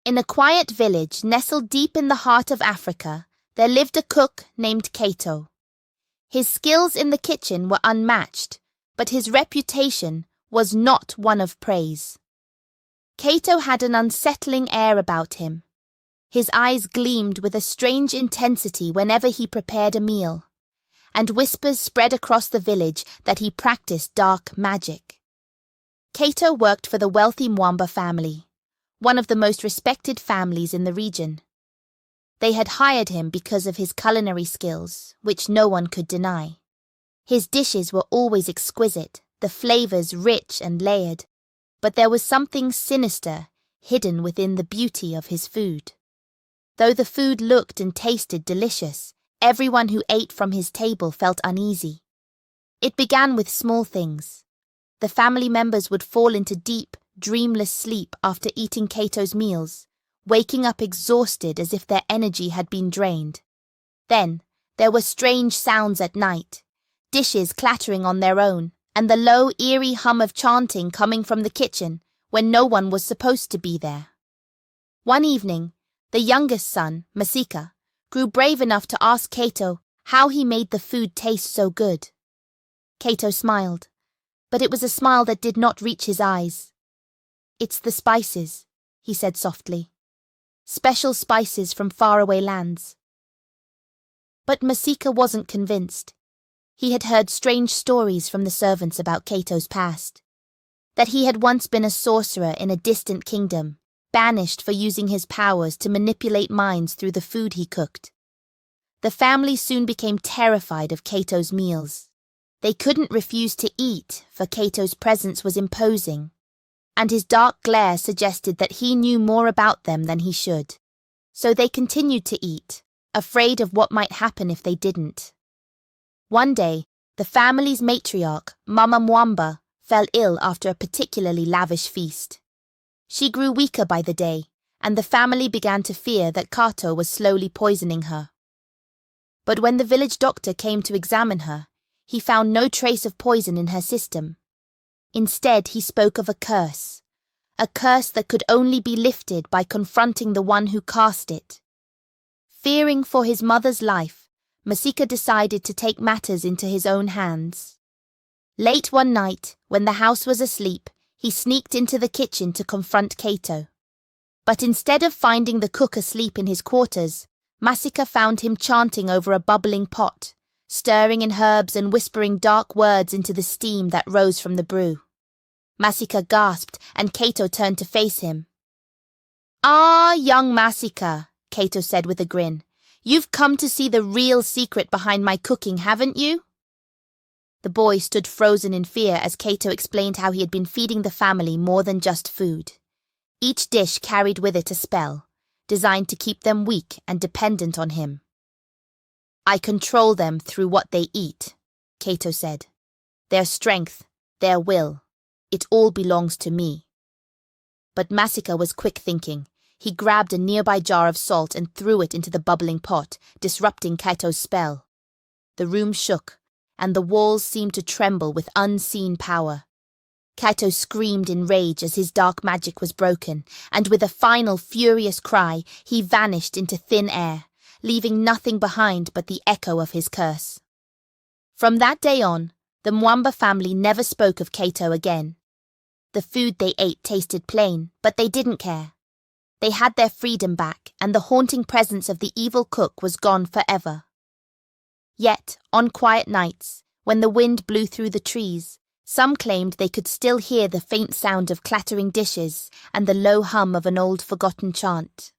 In a quiet village nestled deep in the heart of Africa, there lived a cook named Kato. His skills in the kitchen were unmatched, but his reputation was not one of praise. Kato had an unsettling air about him. His eyes gleamed with a strange intensity whenever he prepared a meal, and whispers spread across the village that he practiced dark magic. Kato worked for the wealthy Mwamba family, one of the most respected families in the region. They had hired him because of his culinary skills, which no one could deny. His dishes were always exquisite, the flavors rich and layered, but there was something sinister hidden within the beauty of his food. Though the food looked and tasted delicious, everyone who ate from his table felt uneasy. It began with small things. The family members would fall into deep, dreamless sleep after eating Kato's meals, waking up exhausted as if their energy had been drained. Then, there were strange sounds at night, dishes clattering on their own, and the low, eerie hum of chanting coming from the kitchen when no one was supposed to be there. One evening, the youngest son, Masika, grew brave enough to ask Kato how he made the food taste so good. Kato smiled, but it was a smile that did not reach his eyes. "It's the spices," he said softly. "Special spices from faraway lands." But Masika wasn't convinced. He had heard strange stories from the servants about Kato's past. That he had once been a sorcerer in a distant kingdom, banished for using his powers to manipulate minds through the food he cooked. The family soon became terrified of Kato's meals. They couldn't refuse to eat, for Kato's presence was imposing, and his dark glare suggested that he knew more about them than he should. So they continued to eat, afraid of what might happen if they didn't. One day, the family's matriarch, Mama Mwamba, fell ill after a particularly lavish feast. She grew weaker by the day, and the family began to fear that Kato was slowly poisoning her. But when the village doctor came to examine her, he found no trace of poison in her system. Instead, he spoke of a curse that could only be lifted by confronting the one who cast it. Fearing for his mother's life, Masika decided to take matters into his own hands. Late one night, when the house was asleep, he sneaked into the kitchen to confront Kato. But instead of finding the cook asleep in his quarters, Masika found him chanting over a bubbling pot, stirring in herbs and whispering dark words into the steam that rose from the brew. Masika gasped, and Kato turned to face him. "Ah, young Masika," Kato said with a grin. "You've come to see the real secret behind my cooking, haven't you?" The boy stood frozen in fear as Kato explained how he had been feeding the family more than just food. Each dish carried with it a spell, designed to keep them weak and dependent on him. "I control them through what they eat," Kato said. "Their strength, their will, it all belongs to me." But Masika was quick thinking. He grabbed a nearby jar of salt and threw it into the bubbling pot, disrupting Kato's spell. The room shook, and the walls seemed to tremble with unseen power. Kato screamed in rage as his dark magic was broken, and with a final furious cry, he vanished into thin air, leaving nothing behind but the echo of his curse. From that day on, the Mwamba family never spoke of Kato again. The food they ate tasted plain, but they didn't care. They had their freedom back, and the haunting presence of the evil cook was gone forever. Yet, on quiet nights, when the wind blew through the trees, some claimed they could still hear the faint sound of clattering dishes and the low hum of an old forgotten chant.